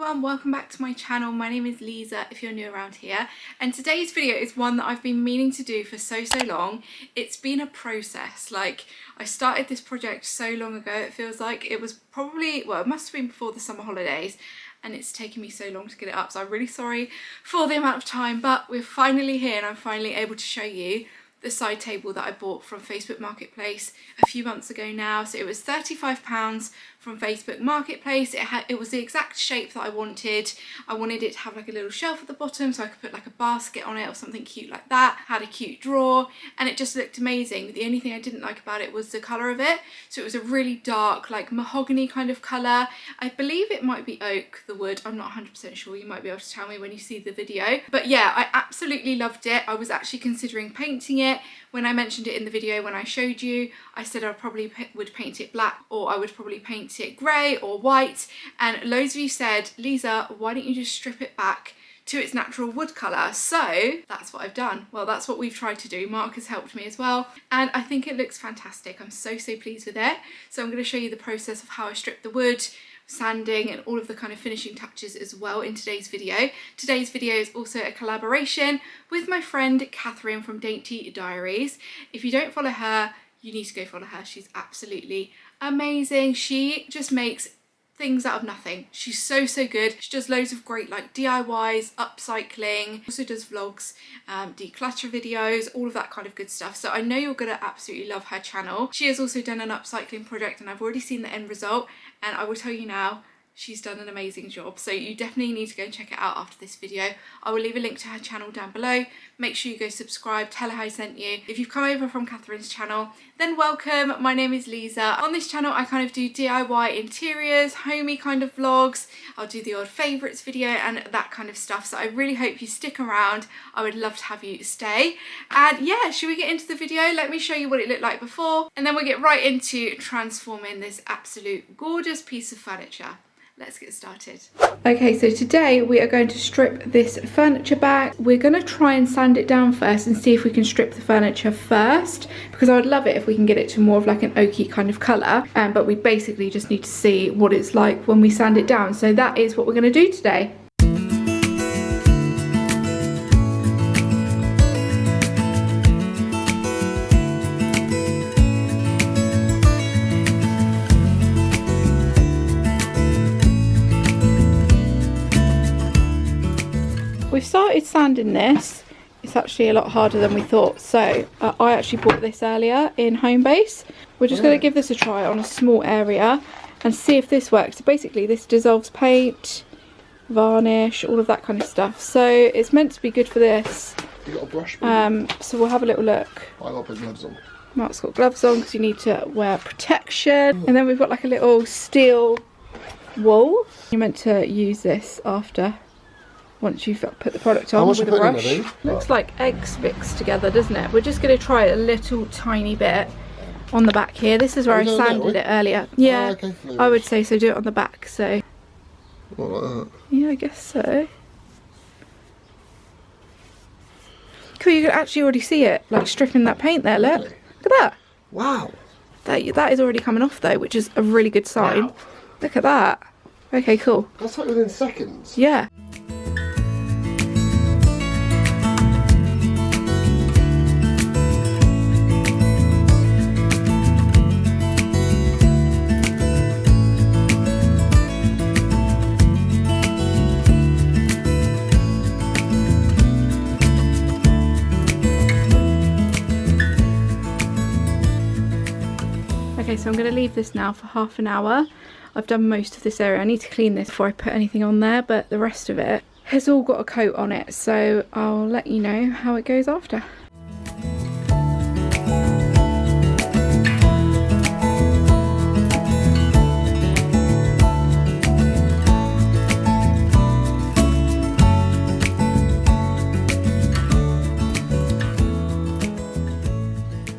everyone, welcome back to my channel. My name is Liza if you're new around here, and today's video is one that I've been meaning to do for so long. It's been a process. Like, I started this project so long ago. It feels like it was probably, well, it must have been before the summer holidays, and it's taken me so long to get it up, so I'm really sorry for the amount of time, but we're finally here and I'm finally able to show you the side table that I bought from Facebook Marketplace a few months ago now. So it was £35 from Facebook Marketplace. It was the exact shape that I wanted. I wanted it to have like a little shelf at the bottom so I could put like a basket on it or something cute like that. Had a cute drawer and it just looked amazing. The only thing I didn't like about it was the colour of it. So it was a really dark, like mahogany kind of colour. I believe it might be oak, the wood. I'm not 100% sure. You might be able to tell me when you see the video. But yeah, I absolutely loved it. I was actually considering painting it. When I mentioned it in the video when I showed you, I said I probably would paint it black, or I would probably paint it grey or white, and loads of you said, Lisa, why don't you just strip it back to its natural wood colour? So that's what I've done. Well, that's what we've tried to do. Mark has helped me as well, and I think it looks fantastic. I'm so pleased with it. So I'm going to show you the process of how I stripped the wood, sanding, and all of the kind of finishing touches as well in today's video. Today's video is also a collaboration with my friend Catherine from Dainty Diaries. If you don't follow her, you need to go follow her. She's absolutely amazing. She just makes things out of nothing. She's so good. She does loads of great like DIYs, upcycling, also does vlogs, declutter videos, all of that kind of good stuff. So I know you're gonna absolutely love her channel. She has also done an upcycling project and I've already seen the end result, and I will tell you now, she's done an amazing job. So you definitely need to go and check it out after this video. I will leave a link to her channel down below. Make sure you go subscribe, tell her I sent you. If you've come over from Catherine's channel, then welcome. My name is Lisa. On this channel, I kind of do DIY interiors, homey kind of vlogs. I'll do the odd favourites video and that kind of stuff. So I really hope you stick around. I would love to have you stay. And yeah, should we get into the video? Let me show you what it looked like before, and then we'll get right into transforming this absolute gorgeous piece of furniture. Let's get started. Okay, so today we are going to strip this furniture back. We're going to try and sand it down first and see if we can strip the furniture first, because I would love it if we can get it to more of like an oaky kind of colour, but we basically just need to see what it's like when we sand it down. So that is what we're going to do today. We've started sanding this. It's actually a lot harder than we thought. So I actually bought this earlier in Homebase. We're just going to give this a try on a small area and see if this works. So basically this dissolves paint, varnish, all of that kind of stuff. So it's meant to be good for this. You got a brush? So we'll have a little look. I got to put gloves on. Mark's got gloves on because you need to wear protection. And then we've got like a little steel wool. You're meant to use this after. Once you've put the product on with a brush. Looks like eggs mixed together, doesn't it? We're just going to try a little tiny bit on the back here. This is where I sanded it earlier. Yeah, okay. I would say so. Do it on the back. So. What, like that? Yeah, I guess so. Cool, you can actually already see it, like stripping that paint there. Look, Really? look at that. Wow. That is already coming off though, which is a really good sign. Wow. Look at that. Okay, cool. That's like within seconds. Yeah. Okay, so I'm going to leave this now for half an hour. I've done most of this area. I need to clean this before I put anything on there, but the rest of it has all got a coat on it, so I'll let you know how it goes after.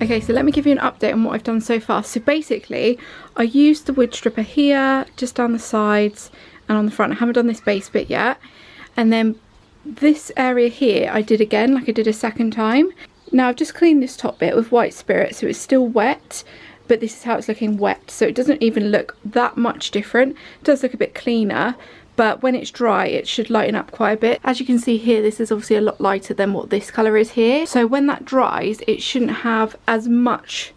Okay, so let me give you an update on what I've done so far. So basically, I used the wood stripper here, just down the sides and on the front. I haven't done this base bit yet. And then this area here, I did again, like I did a second time. Now I've just cleaned this top bit with white spirit, so it's still wet, but this is how it's looking wet. So it doesn't even look that much different. It does look a bit cleaner, but when it's dry it should lighten up quite a bit. As you can see here, this is obviously a lot lighter than what this colour is here, so when that dries it shouldn't have as much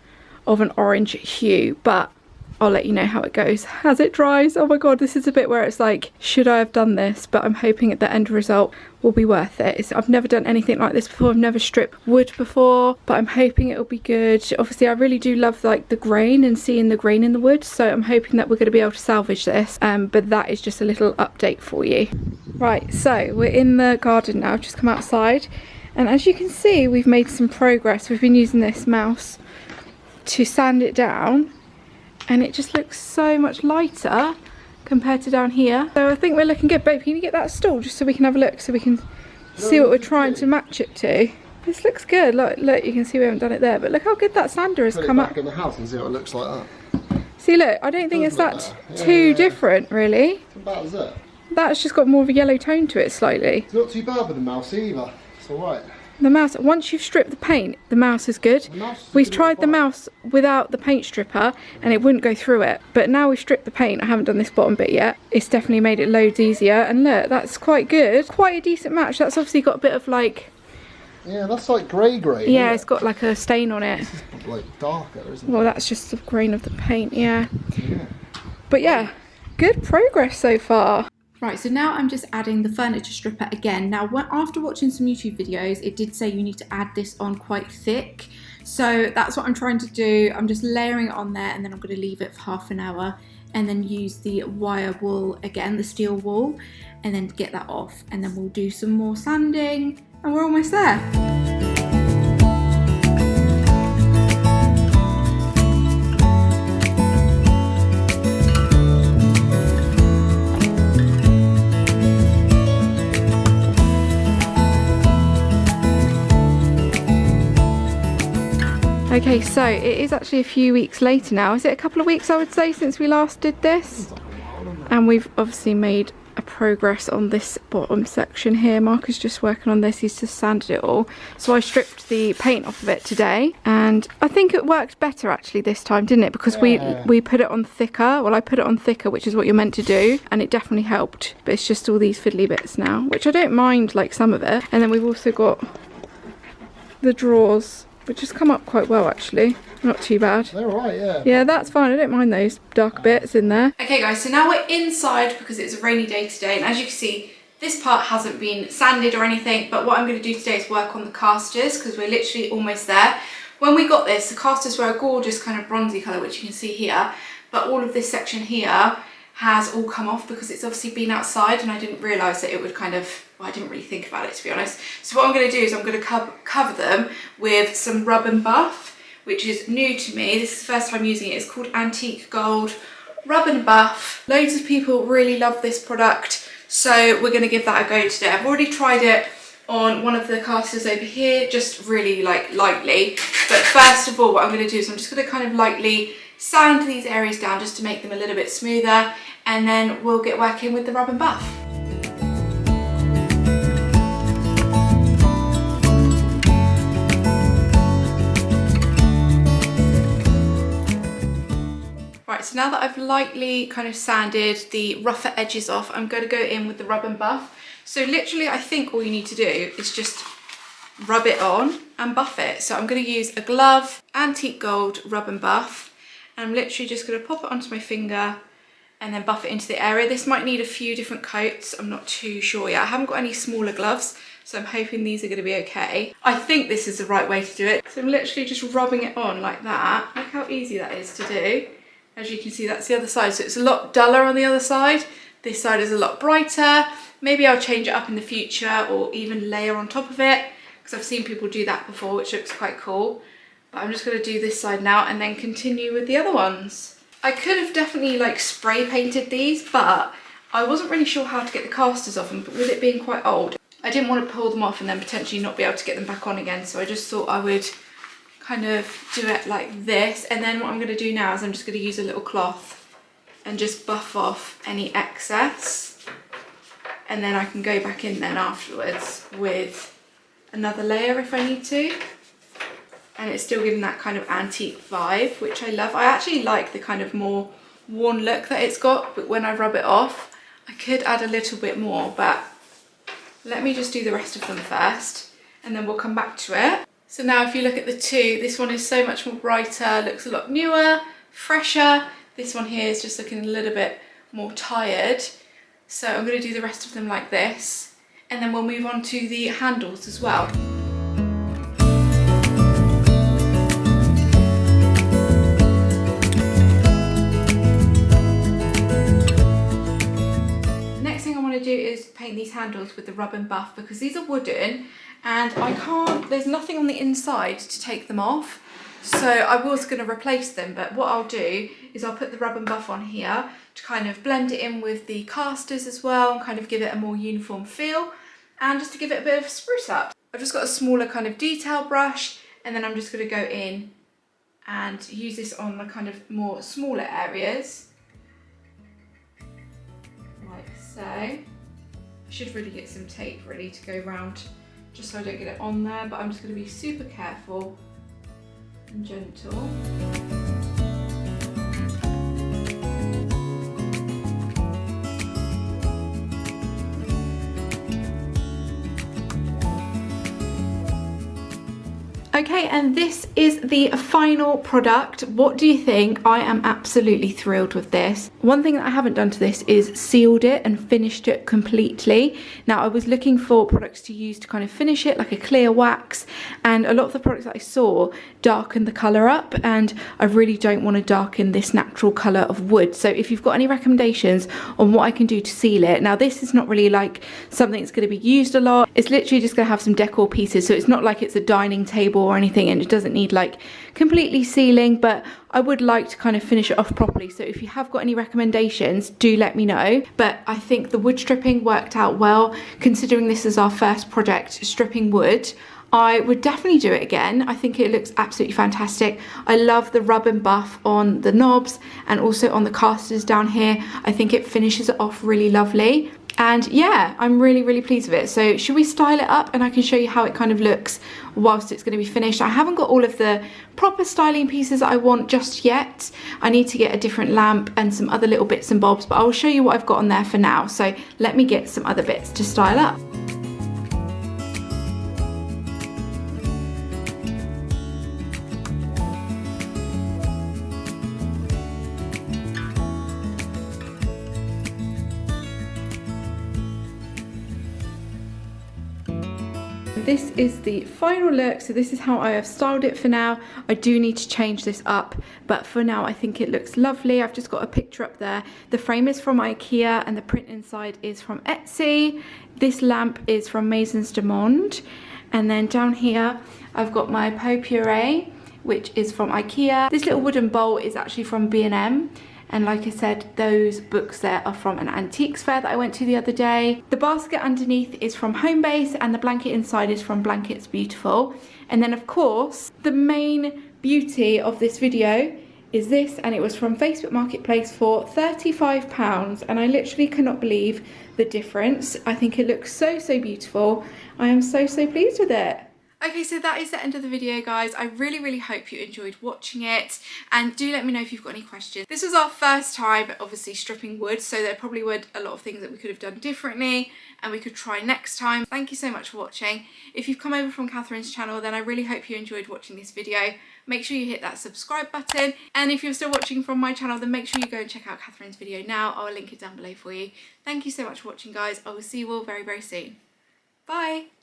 of an orange hue, but I'll let you know how it goes as it dries. Oh my god, this is a bit where it's like, should I have done this? But I'm hoping that the end result will be worth it. I've never done anything like this before. I've never stripped wood before, but I'm hoping it'll be good. Obviously, I really do love like the grain and seeing the grain in the wood, so I'm hoping that we're going to be able to salvage this. But that is just a little update for you. Right, so we're in the garden now. I've just come outside, and as you can see, we've made some progress. We've been using this mouse to sand it down, and it just looks so much lighter compared to down here. So I think we're looking good. Babe, can you get that stool just so we can have a look, so we can see what we're trying to match it to? This looks good. Look, you can see we haven't done it there, but look how good that sander has come up. Put it back in the house and see what it looks like that. See, look, I don't think it's that too different, really. That is it. That's just got more of a yellow tone to it slightly. It's not too bad with the mouse either. It's alright. The mouse, once you've stripped the paint, the mouse is good. We've tried the mouse without the paint stripper and it wouldn't go through it. But now we've stripped the paint, I haven't done this bottom bit yet. It's definitely made it loads easier. And look, that's quite good. Quite a decent match. That's obviously got a bit of like... Yeah, that's like grey. Yeah, it's got like a stain on it. It's like darker, isn't it? Well, that's just the grain of the paint, yeah. But yeah, good progress so far. Right, so now I'm just adding the furniture stripper again. Now, after watching some YouTube videos, it did say you need to add this on quite thick. So that's what I'm trying to do. I'm just layering it on there, and then I'm going to leave it for half an hour and then use the wire wool again, the steel wool, and then get that off. And then we'll do some more sanding and we're almost there. Okay, so it is actually a few weeks later now. Is it a couple of weeks, I would say, since we last did this? And we've obviously made a progress on this bottom section here. Mark is just working on this. He's just sanded it all. So I stripped the paint off of it today, and I think it worked better actually this time, didn't it? Because we put it on thicker. Well, I put it on thicker, which is what you're meant to do, and it definitely helped. But it's just all these fiddly bits now, which I don't mind, like some of it. And then we've also got the drawers, which has come up quite well actually. Not too bad. They're alright, yeah. Yeah, that's fine. I don't mind those dark bits in there. Okay guys, so now we're inside because it's a rainy day today, and as you can see, this part hasn't been sanded or anything, but what I'm going to do today is work on the casters because we're literally almost there. When we got this, the casters were a gorgeous kind of bronzy colour, which you can see here, but all of this section here has all come off because it's obviously been outside, and I didn't realise that it would kind of, well, I didn't really think about it, to be honest. So what I'm going to do is I'm going to cover them with some Rub and Buff, which is new to me. This is the first time using it. It's called Antique Gold Rub and Buff. Loads of people really love this product, so we're going to give that a go today. I've already tried it on one of the casters over here, just really like lightly. But first of all, what I'm going to do is I'm just going to kind of lightly sand these areas down just to make them a little bit smoother, and then we'll get working with the Rub and Buff. Right, so now that I've lightly kind of sanded the rougher edges off, I'm going to go in with the Rub and Buff. So literally, I think all you need to do is just rub it on and buff it. So I'm going to use a glove, Antique Gold Rub and Buff, and I'm literally just going to pop it onto my finger and then buff it into the area. This might need a few different coats. I'm not too sure yet. I haven't got any smaller gloves, so I'm hoping these are going to be okay. I think this is the right way to do it. So I'm literally just rubbing it on like that. Look how easy that is to do. As you can see, that's the other side. So it's a lot duller on the other side. This side is a lot brighter. Maybe I'll change it up in the future or even layer on top of it, because I've seen people do that before, which looks quite cool. But I'm just going to do this side now and then continue with the other ones. I could have definitely like spray painted these, but I wasn't really sure how to get the casters off them, but with it being quite old, I didn't want to pull them off and then potentially not be able to get them back on again. So I just thought I would kind of do it like this. And then what I'm going to do now is I'm just going to use a little cloth and just buff off any excess. And then I can go back in then afterwards with another layer if I need to. And it's still giving that kind of antique vibe, which I love. I actually like the kind of more worn look that it's got, but when I rub it off, I could add a little bit more, but let me just do the rest of them first and then we'll come back to it. So now if you look at the two, this one is so much more brighter, looks a lot newer, fresher. This one here is just looking a little bit more tired. So I'm going to do the rest of them like this, and then we'll move on to the handles as well. Next thing I want to do is paint these handles with the rub and buff, because these are wooden and there's nothing on the inside to take them off. So I was going to replace them, but what I'll do is I'll put the rub and buff on here to kind of blend it in with the casters as well and kind of give it a more uniform feel, and just to give it a bit of spruce up. I've just got a smaller kind of detail brush, and then I'm just going to go in and use this on the kind of more smaller areas, like so. I should really get some tape ready to go around just so I don't get it on there, but I'm just going to be super careful and gentle. Okay, and this is the final product. What do you think? I am absolutely thrilled with this. One thing that I haven't done to this is sealed it and finished it completely. Now, I was looking for products to use to kind of finish it, like a clear wax, and a lot of the products that I saw darkened the colour up, and I really don't want to darken this natural colour of wood. So if you've got any recommendations on what I can do to seal it. Now, this is not really like something that's going to be used a lot. It's literally just going to have some decor pieces, so it's not like it's a dining table or anything, and it doesn't need like completely sealing, but I would like to kind of finish it off properly. So if you have got any recommendations, do let me know. But I think the wood stripping worked out well, considering this is our first project stripping wood. I would definitely do it again. I think it looks absolutely fantastic. I love the rub and buff on the knobs and also on the casters down here. I think it finishes it off really lovely. And yeah, I'm really, really pleased with it. So should we style it up and I can show you how it kind of looks whilst it's going to be finished. I haven't got all of the proper styling pieces that I want just yet. I need to get a different lamp and some other little bits and bobs, but I'll show you what I've got on there for now. So let me get some other bits to style up. This is the final look, so this is how I have styled it for now. I do need to change this up, but for now I think it looks lovely. I've just got a picture up there. The frame is from IKEA and the print inside is from Etsy. This lamp is from Maisons du Monde. And then down here I've got my pot puree, which is from IKEA. This little wooden bowl is actually from B&M. And like I said, those books there are from an antiques fair that I went to the other day. The basket underneath is from Homebase and the blanket inside is from Blankets Beautiful. And then of course, the main beauty of this video is this, and it was from Facebook Marketplace for £35. And I literally cannot believe the difference. I think it looks so, so beautiful. I am so, so pleased with it. Okay, so that is the end of the video, guys. I really, really hope you enjoyed watching it, and do let me know if you've got any questions. This was our first time, obviously, stripping wood, so there probably were a lot of things that we could have done differently and we could try next time. Thank you so much for watching. If you've come over from Catherine's channel, then I really hope you enjoyed watching this video. Make sure you hit that subscribe button, and if you're still watching from my channel, then make sure you go and check out Catherine's video now. I'll link it down below for you. Thank you so much for watching, guys. I will see you all very, very soon. Bye!